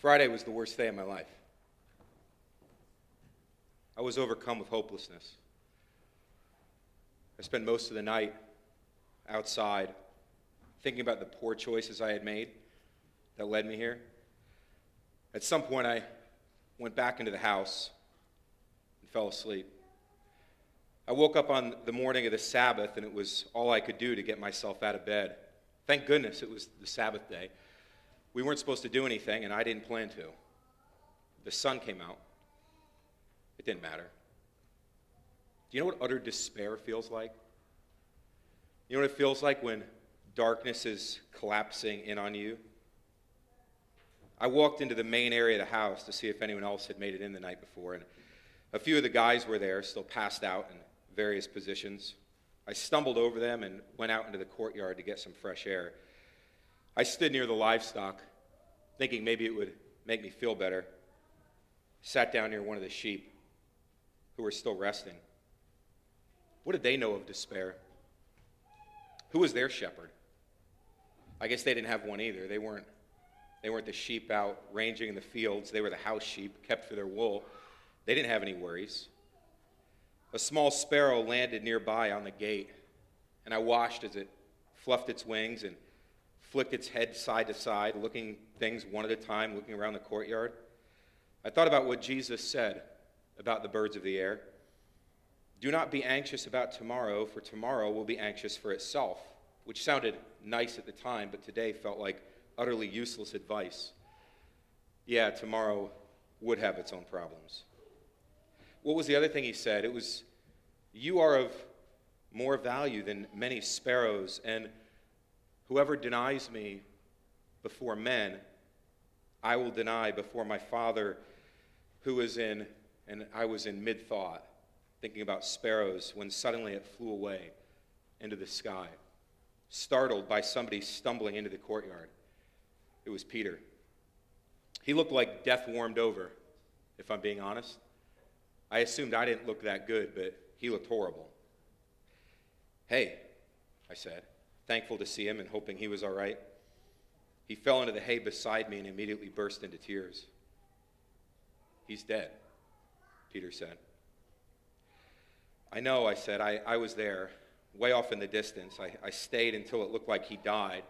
Friday was the worst day of my life. I was overcome with hopelessness. I spent most of the night outside thinking about the poor choices I had made that led me here. At some point, I went back into the house and fell asleep. I woke up on the morning of the Sabbath, and it was all I could do to get myself out of bed. Thank goodness it was the Sabbath day. We weren't supposed to do anything, and I didn't plan to. The sun came out. It didn't matter. Do you know what utter despair feels like? You know what it feels like when darkness is collapsing in on you? I walked into the main area of the house to see if anyone else had made it in the night before, and a few of the guys were there, still passed out in various positions. I stumbled over them and went out into the courtyard to get some fresh air. I stood near the livestock, thinking maybe it would make me feel better. Sat down near one of the sheep who were still resting. What did they know of despair? Who was their shepherd? I guess they didn't have one either. They weren't the sheep out ranging in the fields. They were the house sheep, kept for their wool. They didn't have any worries. A small sparrow landed nearby on the gate, and I watched as it fluffed its wings and flicked its head side to side, looking things one at a time, looking around the courtyard. I thought about what Jesus said about the birds of the air. Do not be anxious about tomorrow, for tomorrow will be anxious for itself, which sounded nice at the time, but today felt like utterly useless advice. Yeah, tomorrow would have its own problems. What was the other thing he said? It was, you are of more value than many sparrows, and whoever denies me before men, I will deny before my Father who is in, and I was in mid-thought, thinking about sparrows, when suddenly it flew away into the sky, startled by somebody stumbling into the courtyard. It was Peter. He looked like death warmed over, if I'm being honest. I assumed I didn't look that good, but he looked horrible. Hey, I said, thankful to see him and hoping he was all right. He fell into the hay beside me and immediately burst into tears. He's dead, Peter said. I know, I said. I was there, way off in the distance. I stayed until it looked like he died.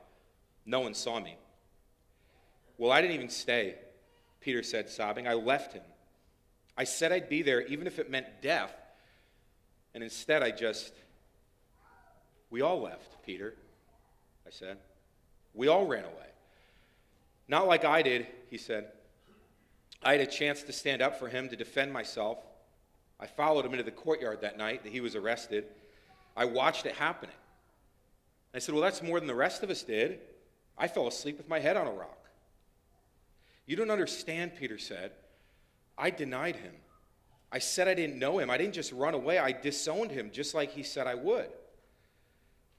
No one saw me. Well, I didn't even stay, Peter said, sobbing. I left him. I said I'd be there even if it meant death. And instead we all left, Peter, I said. We all ran away. Not like I did, he said. I had a chance to stand up for him, to defend myself. I followed him into the courtyard that night that he was arrested. I watched it happening. I said, well, that's more than the rest of us did. I fell asleep with my head on a rock. You don't understand, Peter said. I denied him. I said I didn't know him. I didn't just run away. I disowned him just like he said I would.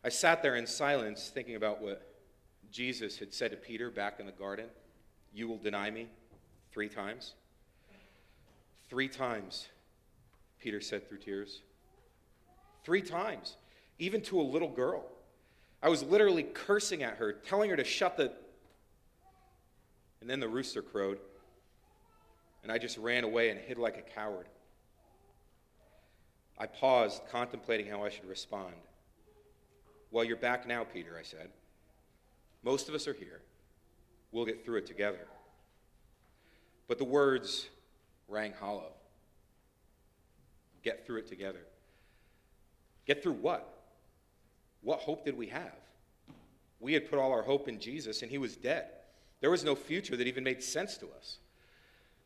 I sat there in silence thinking about what Jesus had said to Peter back in the garden. You will deny me 3 times. 3 times, Peter said through tears. 3 times, even to a little girl. I was literally cursing at her, telling her to shut the... And then the rooster crowed, and I just ran away and hid like a coward. I paused, contemplating how I should respond. Well, you're back now, Peter, I said. Most of us are here. We'll get through it together. But the words rang hollow. Get through it together. Get through what? What hope did we have? We had put all our hope in Jesus, and he was dead. There was no future that even made sense to us.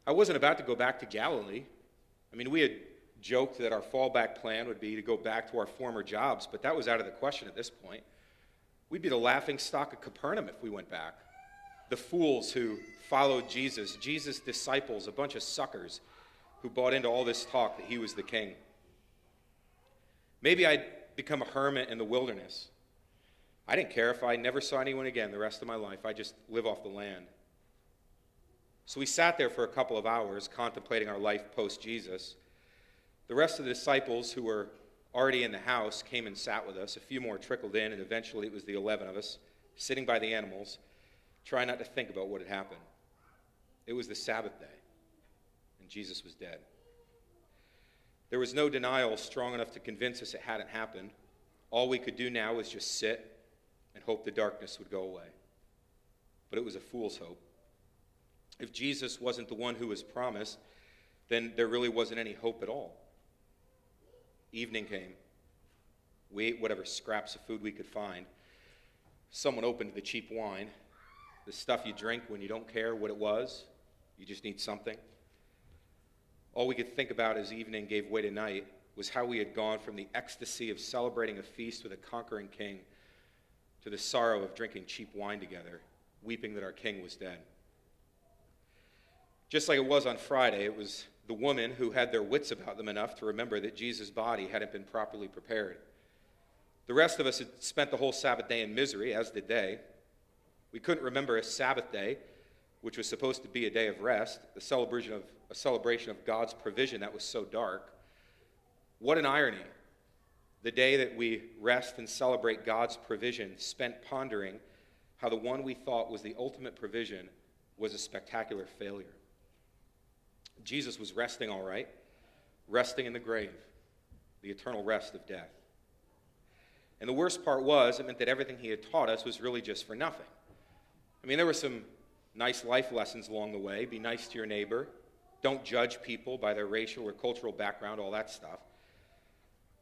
I wasn't about to go back to Galilee. I mean, we had joked that our fallback plan would be to go back to our former jobs, but that was out of the question at this point. We'd be the laughing stock of Capernaum if we went back. The fools who followed Jesus, Jesus' disciples, a bunch of suckers who bought into all this talk that he was the king. Maybe I'd become a hermit in the wilderness. I didn't care if I never saw anyone again the rest of my life. I'd just live off the land. So we sat there for a couple of hours contemplating our life post-Jesus. The rest of the disciples who were already in the house came and sat with us. A few more trickled in, and eventually it was the 11 of us sitting by the animals, trying not to think about what had happened. It was the Sabbath day, and Jesus was dead. There was no denial strong enough to convince us it hadn't happened. All we could do now was just sit and hope the darkness would go away. But it was a fool's hope. If Jesus wasn't the one who was promised, then there really wasn't any hope at all. Evening came. We ate whatever scraps of food we could find. Someone opened the cheap wine, the stuff you drink when you don't care what it was. You just need something. All we could think about as evening gave way to night was how we had gone from the ecstasy of celebrating a feast with a conquering king to the sorrow of drinking cheap wine together, weeping that our king was dead. Just like it was on Friday, it was the woman who had their wits about them enough to remember that Jesus' body hadn't been properly prepared. The rest of us had spent the whole Sabbath day in misery, as did they. We couldn't remember a Sabbath day, which was supposed to be a day of rest, a celebration of God's provision that was so dark. What an irony. The day that we rest and celebrate God's provision, spent pondering how the one we thought was the ultimate provision was a spectacular failure. Jesus was resting all right, resting in the grave, the eternal rest of death. And the worst part was, it meant that everything he had taught us was really just for nothing. I mean, there were some nice life lessons along the way. Be nice to your neighbor. Don't judge people by their racial or cultural background, all that stuff.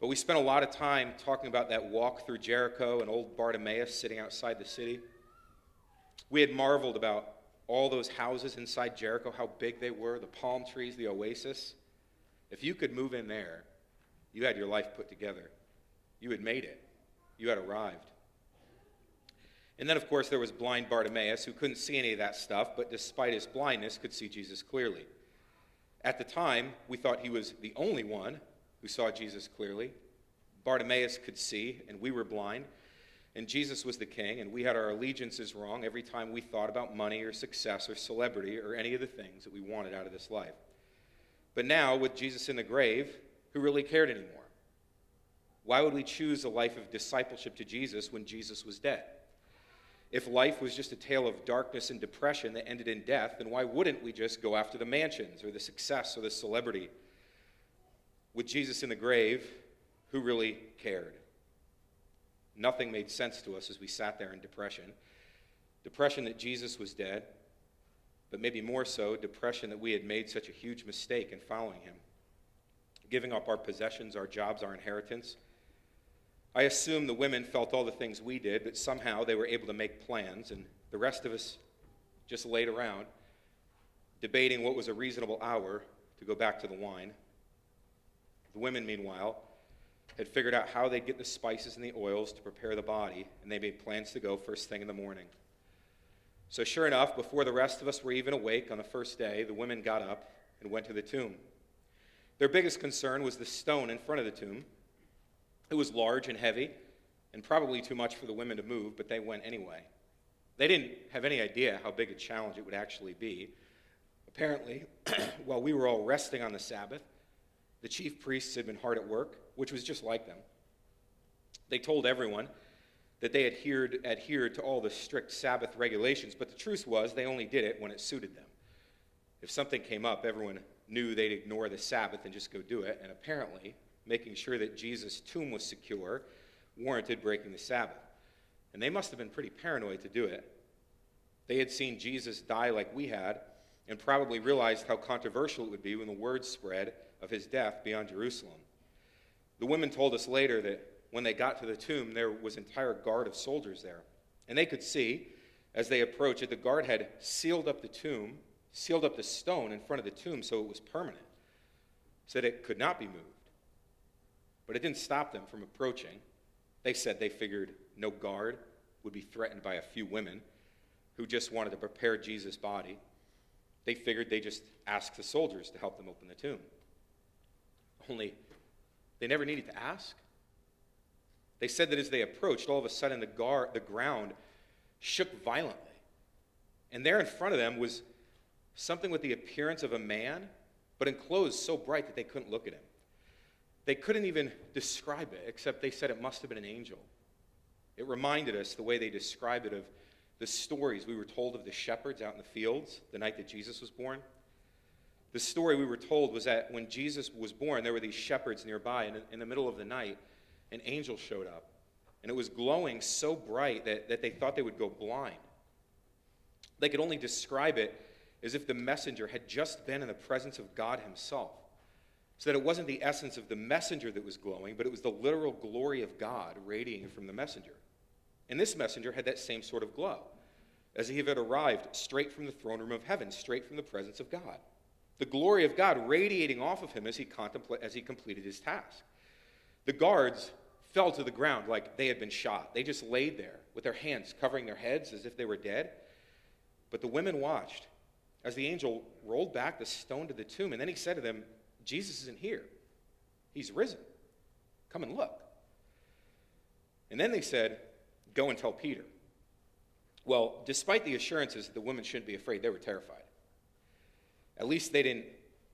But we spent a lot of time talking about that walk through Jericho and old Bartimaeus sitting outside the city. We had marveled about all those houses inside Jericho, how big they were, the palm trees, the oasis. If you could move in there, you had your life put together. You had made it. You had arrived. And then, of course, there was blind Bartimaeus, who couldn't see any of that stuff, but despite his blindness, could see Jesus clearly. At the time, we thought he was the only one who saw Jesus clearly. Bartimaeus could see, and we were blind. And Jesus was the king, and we had our allegiances wrong every time we thought about money or success or celebrity or any of the things that we wanted out of this life. But now, with Jesus in the grave, who really cared anymore? Why would we choose a life of discipleship to Jesus when Jesus was dead? If life was just a tale of darkness and depression that ended in death, then why wouldn't we just go after the mansions or the success or the celebrity? With Jesus in the grave, who really cared? Nothing made sense to us as we sat there in depression. Depression that Jesus was dead, but maybe more so, depression that we had made such a huge mistake in following him. Giving up our possessions, our jobs, our inheritance. I assume the women felt all the things we did, but somehow they were able to make plans, and the rest of us just laid around, debating what was a reasonable hour to go back to the wine. The women, meanwhile, had figured out how they'd get the spices and the oils to prepare the body, and they made plans to go first thing in the morning. So sure enough, before the rest of us were even awake on the first day, the women got up and went to the tomb. Their biggest concern was the stone in front of the tomb. It was large and heavy, and probably too much for the women to move, but they went anyway. They didn't have any idea how big a challenge it would actually be. Apparently, while we were all resting on the Sabbath, the chief priests had been hard at work, which was just like them. They told everyone that they adhered to all the strict Sabbath regulations, but the truth was they only did it when it suited them. If something came up, everyone knew they'd ignore the Sabbath and just go do it, and apparently making sure that Jesus' tomb was secure warranted breaking the Sabbath. And they must have been pretty paranoid to do it. They had seen Jesus die like we had, and probably realized how controversial it would be when the word spread of his death beyond Jerusalem. The women told us later that when they got to the tomb, there was an entire guard of soldiers there. And they could see, as they approached it, the guard had sealed up the tomb, sealed up the stone in front of the tomb so it was permanent, so that it could not be moved. But it didn't stop them from approaching. They said they figured no guard would be threatened by a few women who just wanted to prepare Jesus' body. They figured they'd just ask the soldiers to help them open the tomb. Only they never needed to ask. They said that as they approached, all of a sudden the ground shook violently. And there in front of them was something with the appearance of a man, but in clothes so bright that they couldn't look at him. They couldn't even describe it, except they said it must have been an angel. It reminded us, the way they described it, of the stories we were told of the shepherds out in the fields the night that Jesus was born. The story we were told was that when Jesus was born, there were these shepherds nearby, and in the middle of the night, an angel showed up. And it was glowing so bright that they thought they would go blind. They could only describe it as if the messenger had just been in the presence of God himself. So that it wasn't the essence of the messenger that was glowing, but it was the literal glory of God radiating from the messenger. And this messenger had that same sort of glow, as if he had arrived straight from the throne room of heaven, straight from the presence of God. The glory of God radiating off of him as he completed his task. The guards fell to the ground like they had been shot. They just laid there with their hands covering their heads as if they were dead. But the women watched as the angel rolled back the stone to the tomb, and then he said to them, Jesus isn't here. He's risen. Come and look. And then they said, go and tell Peter. Well, despite the assurances that the women shouldn't be afraid, they were terrified. At least they didn't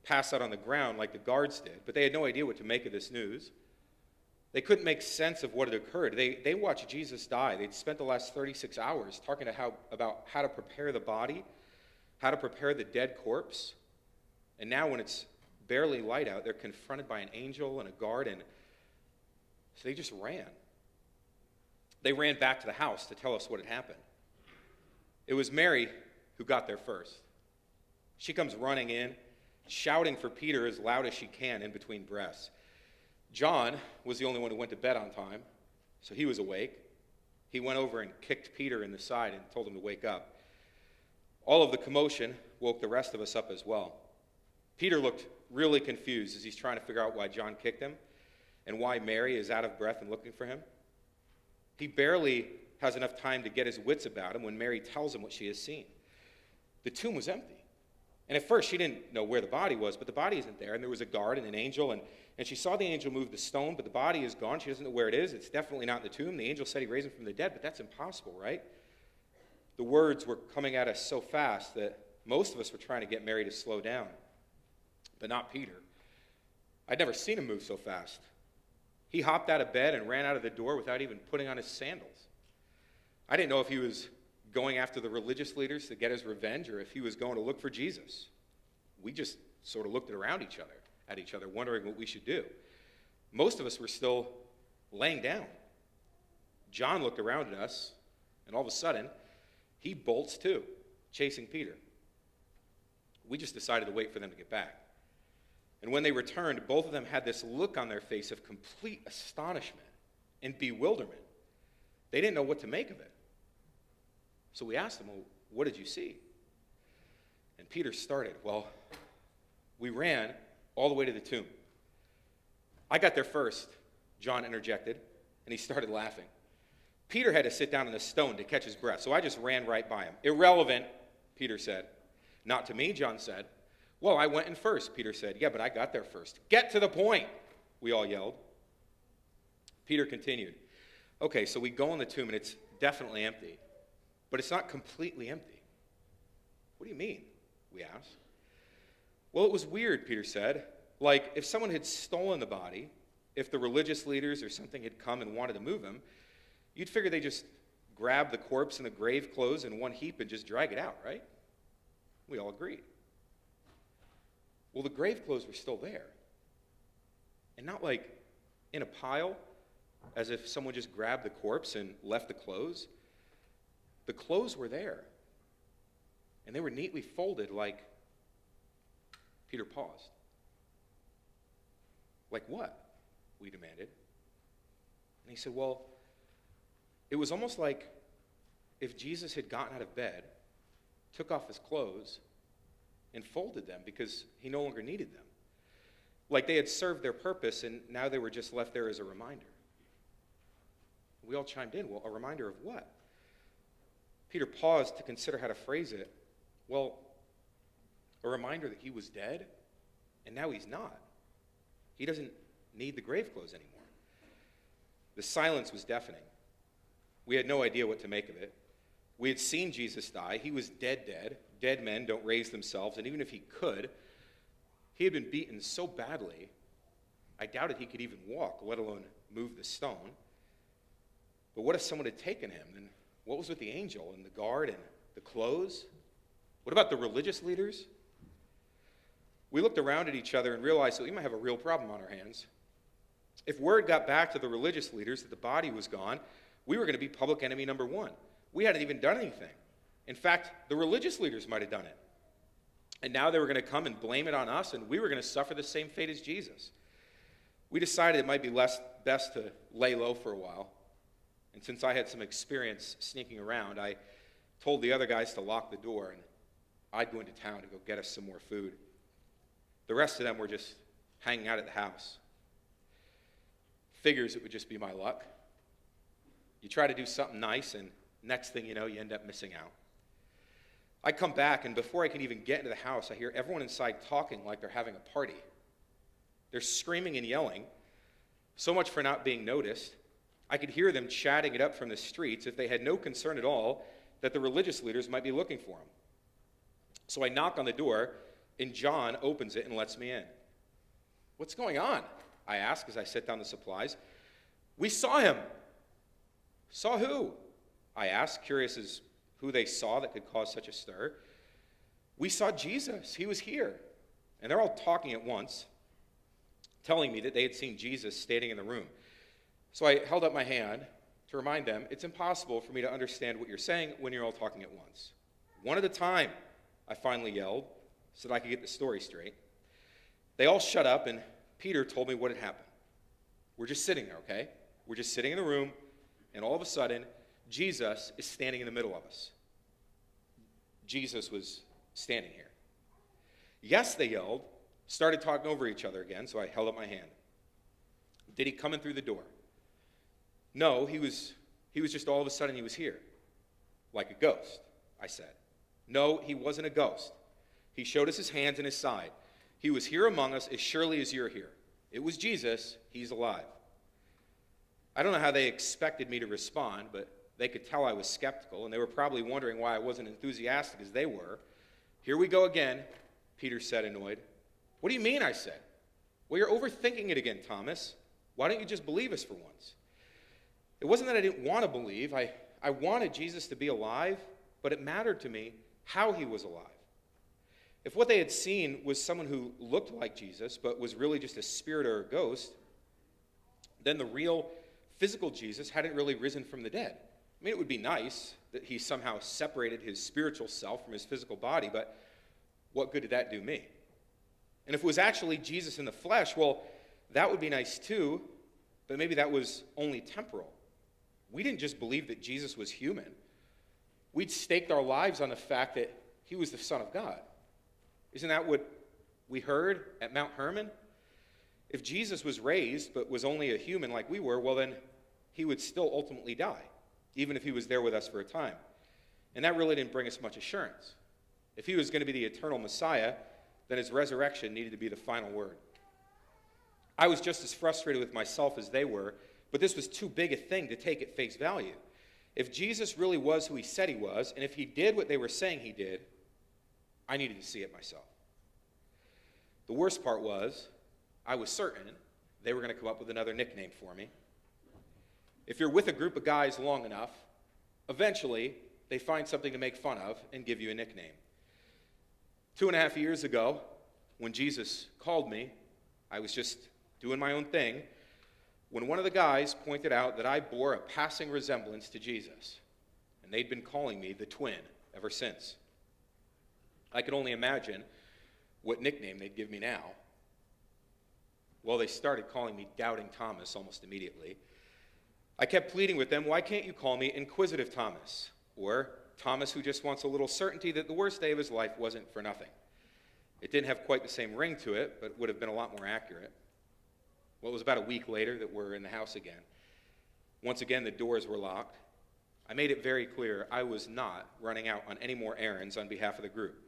pass out on the ground like the guards did, but they had no idea what to make of this news. They couldn't make sense of what had occurred. They watched Jesus die. They'd spent the last 36 hours talking about how to prepare the body, how to prepare the dead corpse. And now when it's barely light out, they're confronted by an angel and a guard, and so they just ran. They ran back to the house to tell us what had happened. It was Mary who got there first. She comes running in, shouting for Peter as loud as she can in between breaths. John was the only one who went to bed on time, so he was awake. He went over and kicked Peter in the side and told him to wake up. All of the commotion woke the rest of us up as well. Peter looked really confused as he's trying to figure out why John kicked him and why Mary is out of breath and looking for him. He barely has enough time to get his wits about him when Mary tells him what she has seen. The tomb was empty. And at first, she didn't know where the body was, but the body isn't there. And there was a guard and an angel, and she saw the angel move the stone, but the body is gone. She doesn't know where it is. It's definitely not in the tomb. The angel said he raised him from the dead, but that's impossible, right? The words were coming at us so fast that most of us were trying to get Mary to slow down, but not Peter. I'd never seen him move so fast. He hopped out of bed and ran out of the door without even putting on his sandals. I didn't know if he was going after the religious leaders to get his revenge or if he was going to look for Jesus. We just sort of looked at each other, wondering what we should do. Most of us were still laying down. John looked around at us, and all of a sudden, he bolts too, chasing Peter. We just decided to wait for them to get back. And when they returned, both of them had this look on their face of complete astonishment and bewilderment. They didn't know what to make of it. So we asked them, well, what did you see? And Peter started, well, we ran all the way to the tomb. I got there first, John interjected, and he started laughing. Peter had to sit down on the stone to catch his breath, so I just ran right by him. Irrelevant, Peter said. Not to me, John said. Well, I went in first, Peter said. Yeah, but I got there first. Get to the point, we all yelled. Peter continued. Okay, so we go in the tomb, and it's definitely empty. But it's not completely empty. What do you mean? We asked. Well, it was weird, Peter said. Like if someone had stolen the body, if the religious leaders or something had come and wanted to move him, you'd figure they just grab the corpse and the grave clothes in one heap and just drag it out, right? We all agreed. Well, the grave clothes were still there. And not like in a pile, as if someone just grabbed the corpse and left the clothes. The clothes were there, and they were neatly folded like, Peter paused. Like what? We demanded. And he said, well, it was almost like if Jesus had gotten out of bed, took off his clothes, and folded them because he no longer needed them. Like they had served their purpose, and now they were just left there as a reminder. We all chimed in, well, a reminder of what? Peter paused to consider how to phrase it. Well, a reminder that he was dead, and now he's not. He doesn't need the grave clothes anymore. The silence was deafening. We had no idea what to make of it. We had seen Jesus die. He was dead. Dead men don't raise themselves, and even if he could, he had been beaten so badly, I doubted he could even walk, let alone move the stone. But what if someone had taken him? Then what was with the angel and the guard and the clothes? What about the religious leaders? We looked around at each other and realized that we might have a real problem on our hands. If word got back to the religious leaders that the body was gone, we were going to be public enemy number one. We hadn't even done anything. In fact, the religious leaders might have done it. And now they were going to come and blame it on us, and we were going to suffer the same fate as Jesus. We decided it might be best to lay low for a while. And since I had some experience sneaking around, I told the other guys to lock the door, and I'd go into town to go get us some more food. The rest of them were just hanging out at the house. Figures it would just be my luck. You try to do something nice, and next thing you know, you end up missing out. I come back, and before I can even get into the house, I hear everyone inside talking like they're having a party. They're screaming and yelling, so much for not being noticed. I could hear them chatting it up from the streets if they had no concern at all that the religious leaders might be looking for them. So I knock on the door, and John opens it and lets me in. "What's going on?" I ask as I set down the supplies. "We saw him." "Saw who?" I asked, curious as who they saw that could cause such a stir. "We saw Jesus. He was here." And they're all talking at once, telling me that they had seen Jesus standing in the room. So I held up my hand to remind them it's impossible for me to understand what you're saying when you're all talking at once. "One at a time," I finally yelled so that I could get the story straight. They all shut up, and Peter told me what had happened. We're just sitting there, okay? We're just sitting in the room, and all of a sudden, Jesus is standing in the middle of us. Jesus was standing here. "Yes," they yelled, started talking over each other again, so I held up my hand. "Did he come in through the door?" "No, he was just all of a sudden he was here. Like a ghost," I said. "No, he wasn't a ghost. He showed us his hands and his side. He was here among us as surely as you're here. It was Jesus. He's alive." I don't know how they expected me to respond, but they could tell I was skeptical, and they were probably wondering why I wasn't enthusiastic as they were. "Here we go again," Peter said, annoyed. "What do you mean?" I said. "Well, you're overthinking it again, Thomas. Why don't you just believe us for once?" It wasn't that I didn't want to believe. I wanted Jesus to be alive, but it mattered to me how he was alive. If what they had seen was someone who looked like Jesus, but was really just a spirit or a ghost, then the real physical Jesus hadn't really risen from the dead. I mean, it would be nice that he somehow separated his spiritual self from his physical body, but what good did that do me? And if it was actually Jesus in the flesh, well, that would be nice too, but maybe that was only temporal. We didn't just believe that Jesus was human. We'd staked our lives on the fact that he was the Son of God. Isn't that what we heard at Mount Hermon? If Jesus was raised but was only a human like we were, well then he would still ultimately die, even if he was there with us for a time. And that really didn't bring us much assurance. If he was going to be the eternal Messiah, then his resurrection needed to be the final word. I was just as frustrated with myself as they were, but this was too big a thing to take at face value. If Jesus really was who he said he was, and if he did what they were saying he did, I needed to see it myself. The worst part was, I was certain they were going to come up with another nickname for me. If you're with a group of guys long enough, eventually they find something to make fun of and give you a nickname. 2.5 years ago, when Jesus called me, I was just doing my own thing, when one of the guys pointed out that I bore a passing resemblance to Jesus, and they'd been calling me the twin ever since. I could only imagine what nickname they'd give me now. Well, they started calling me Doubting Thomas almost immediately. I kept pleading with them, "Why can't you call me Inquisitive Thomas?" Or Thomas who just wants a little certainty that the worst day of his life wasn't for nothing. It didn't have quite the same ring to it, but would have been a lot more accurate. Well, it was about a week later that we're in the house again. Once again, the doors were locked. I made it very clear I was not running out on any more errands on behalf of the group.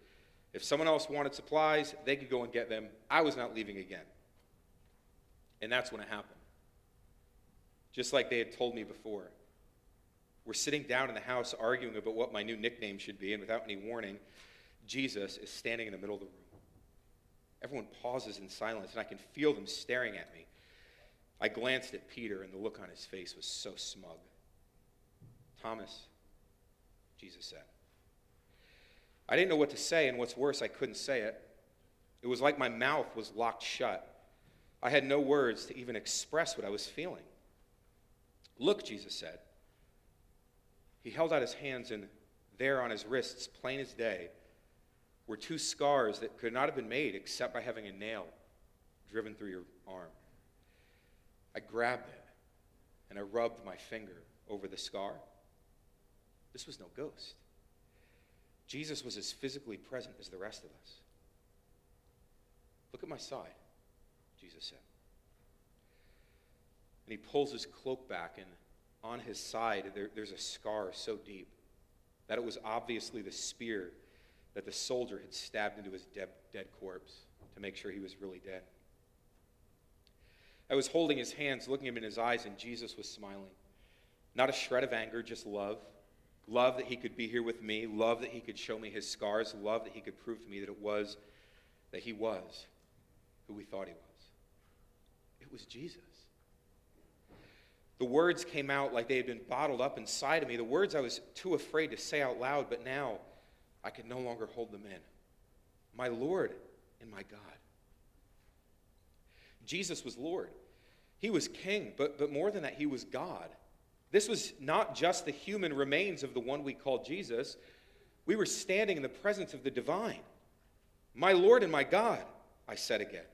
If someone else wanted supplies, they could go and get them. I was not leaving again. And that's when it happened. Just like they had told me before. We're sitting down in the house arguing about what my new nickname should be, and without any warning, Jesus is standing in the middle of the room. Everyone pauses in silence, and I can feel them staring at me. I glanced at Peter, and the look on his face was so smug. "Thomas, Jesus said. I didn't know what to say, and what's worse, I couldn't say it. It was like my mouth was locked shut. I had no words to even express what I was feeling. Look, Jesus said. He held out his hands, and there on his wrists, plain as day, were 2 scars that could not have been made except by having a nail driven through your arm. I grabbed it, and I rubbed my finger over the scar. This was no ghost. Jesus was as physically present as the rest of us. Look at my side, Jesus said. And he pulls his cloak back, and on his side there's a scar so deep that it was obviously the spear that the soldier had stabbed into his dead corpse to make sure he was really dead. I was holding his hands, looking him in his eyes, and Jesus was smiling. Not a shred of anger, just love. Love that he could be here with me. Love that he could show me his scars. Love that he could prove to me that he was who we thought he was. It was Jesus. The words came out like they had been bottled up inside of me. The words I was too afraid to say out loud, but now I could no longer hold them in. My Lord and my God. Jesus was Lord. He was King, but more than that, he was God. This was not just the human remains of the one we called Jesus. We were standing in the presence of the divine. My Lord and my God, I said again.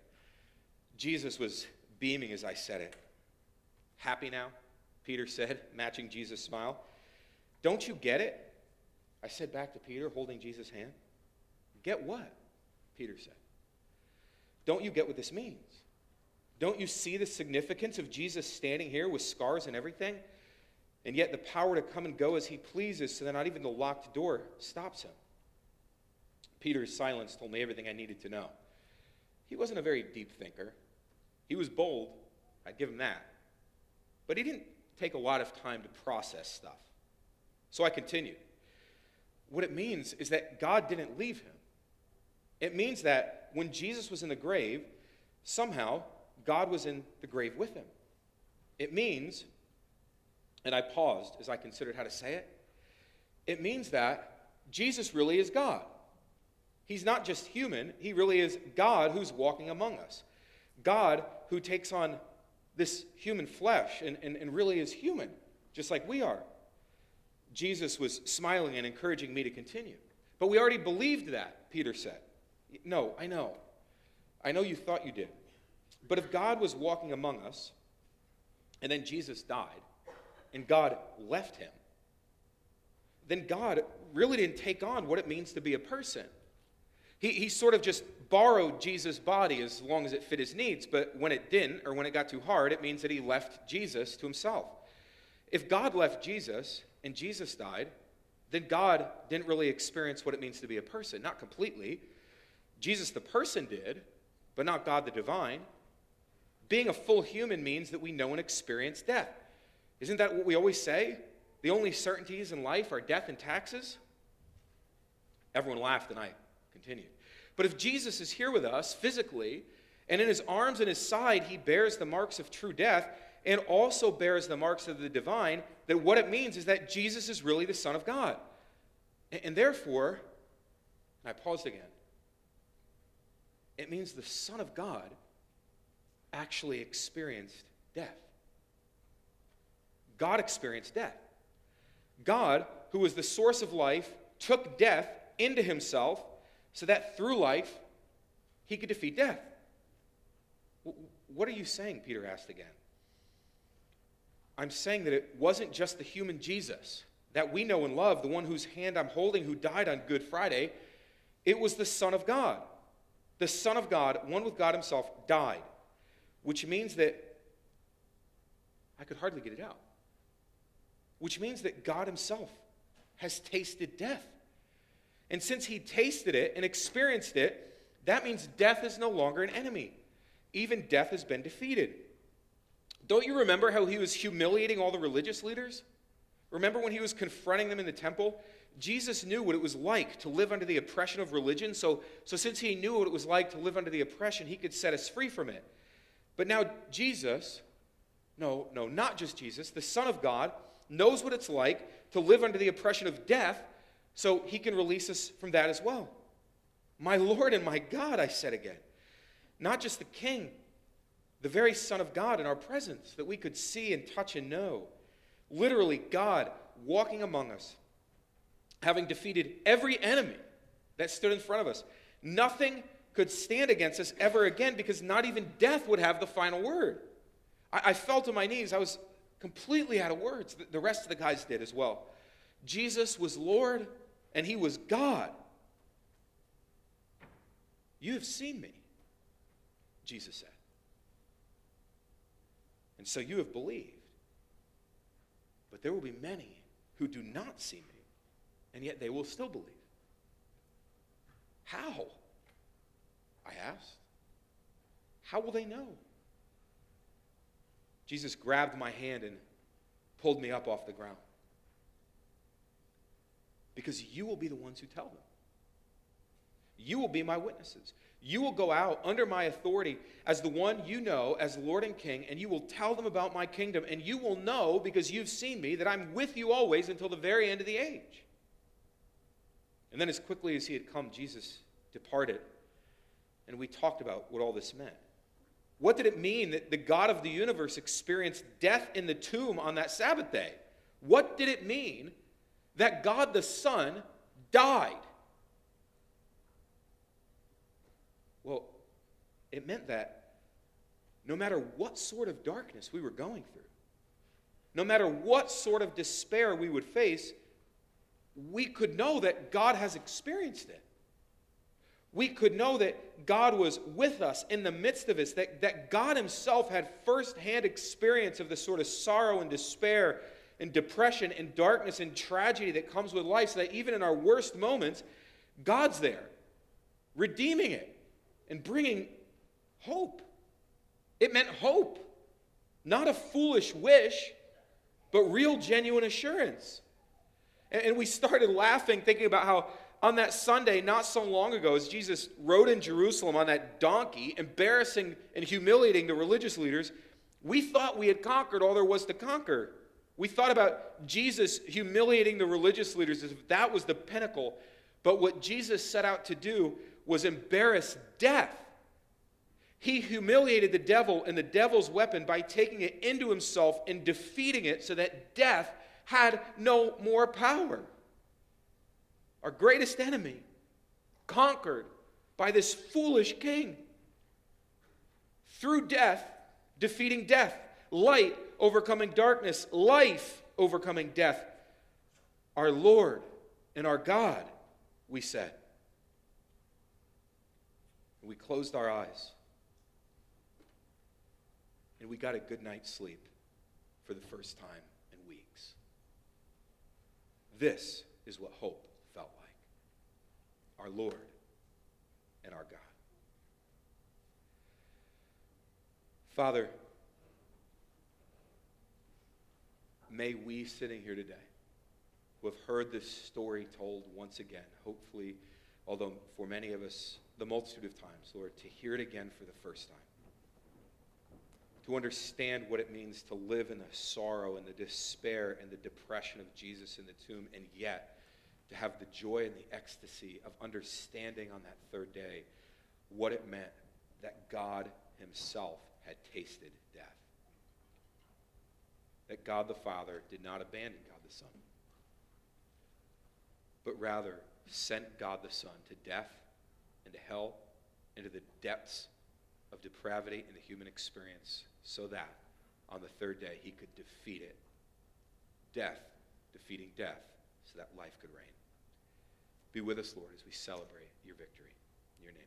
Jesus was beaming as I said it. Happy now? Peter said, matching Jesus' smile. Don't you get it? I said back to Peter, holding Jesus' hand. Get what? Peter said. Don't you get what this means? Don't you see the significance of Jesus standing here with scars and everything? And yet the power to come and go as he pleases, so that not even the locked door stops him. Peter's silence told me everything I needed to know. He wasn't a very deep thinker. He was bold, I'd give him that. But he didn't take a lot of time to process stuff. So I continued. What it means is that God didn't leave him. It means that when Jesus was in the grave, somehow God was in the grave with him. It means, and I paused as I considered how to say it, it means that Jesus really is God. He's not just human, he really is God who's walking among us. God who takes on this human flesh and really is human, just like we are. Jesus was smiling and encouraging me to continue. But we already believed that, Peter said. No, I know. I know you thought you did. But if God was walking among us, and then Jesus died, and God left him, then God really didn't take on what it means to be a person. He sort of just borrowed Jesus' body as long as it fit his needs, but when it didn't, or when it got too hard, it means that he left Jesus to himself. If God left Jesus, and Jesus died, then God didn't really experience what it means to be a person. Not completely. Jesus the person did, but not God the divine. Being a full human means that we know and experience death. Isn't that what we always say? The only certainties in life are death and taxes? Everyone laughed and I continued. But if Jesus is here with us physically, and in his arms and his side he bears the marks of true death, and also bears the marks of the divine, then what it means is that Jesus is really the Son of God. And therefore, and I paused again, it means the Son of God actually experienced death. God experienced death. God, who was the source of life, took death into himself so that through life he could defeat death. What are you saying? Peter asked again. I'm saying that it wasn't just the human Jesus that we know and love, the one whose hand I'm holding who died on Good Friday. It was the Son of God. The Son of God, one with God himself, died, which means that I could hardly get it out. Which means that God himself has tasted death. And since he tasted it and experienced it, that means death is no longer an enemy. Even death has been defeated. Don't you remember how he was humiliating all the religious leaders? Remember when he was confronting them in the temple? Jesus knew what it was like to live under the oppression of religion, so since he knew what it was like to live under the oppression, he could set us free from it. But now Jesus, not just Jesus, the Son of God, knows what it's like to live under the oppression of death, so he can release us from that as well. My Lord and my God, I said again. Not just the King, the very Son of God in our presence that we could see and touch and know. Literally, God walking among us, having defeated every enemy that stood in front of us. Nothing could stand against us ever again, because not even death would have the final word. I fell to my knees. I was completely out of words. The rest of the guys did as well. Jesus was Lord, and he was God. You have seen me, Jesus said. And so you have believed. But there will be many who do not see me, and yet they will still believe. How? I asked. How will they know? Jesus grabbed my hand and pulled me up off the ground. Because you will be the ones who tell them. You will be my witnesses. You will go out under my authority as the one you know as Lord and King, and you will tell them about my kingdom, and you will know, because you've seen me, that I'm with you always until the very end of the age. And then as quickly as he had come, Jesus departed, and we talked about what all this meant. What did it mean that the God of the universe experienced death in the tomb on that Sabbath day? What did it mean that God the Son died? Well, it meant that no matter what sort of darkness we were going through, no matter what sort of despair we would face, we could know that God has experienced it. We could know that God was with us in the midst of it, that God himself had firsthand experience of the sort of sorrow and despair and depression and darkness and tragedy that comes with life, so that even in our worst moments, God's there, redeeming it and bringing hope. It meant hope, not a foolish wish, but real, genuine assurance. And we started laughing, thinking about how on that Sunday, not so long ago, as Jesus rode in Jerusalem on that donkey, embarrassing and humiliating the religious leaders, we thought we had conquered all there was to conquer. We thought about Jesus humiliating the religious leaders as if that was the pinnacle. But what Jesus set out to do was embarrass death. He humiliated the devil and the devil's weapon by taking it into himself and defeating it so that death had no more power. Our greatest enemy, conquered by this foolish king. Through death, defeating death. Light overcoming darkness. Life overcoming death. Our Lord and our God, we said. We closed our eyes. And we got a good night's sleep for the first time in weeks. This is what hope felt like. Our Lord and our God. Father, may we sitting here today, who have heard this story told once again, hopefully, although for many of us, the multitude of times, Lord, to hear it again for the first time, to understand what it means to live in the sorrow and the despair and the depression of Jesus in the tomb, and yet to have the joy and the ecstasy of understanding on that third day what it meant that God himself had tasted death. That God the Father did not abandon God the Son, but rather sent God the Son to death and to hell, into the depths of depravity in the human experience, so that on the third day he could defeat it. Death, defeating death, so that life could reign. Be with us, Lord, as we celebrate your victory. In your name.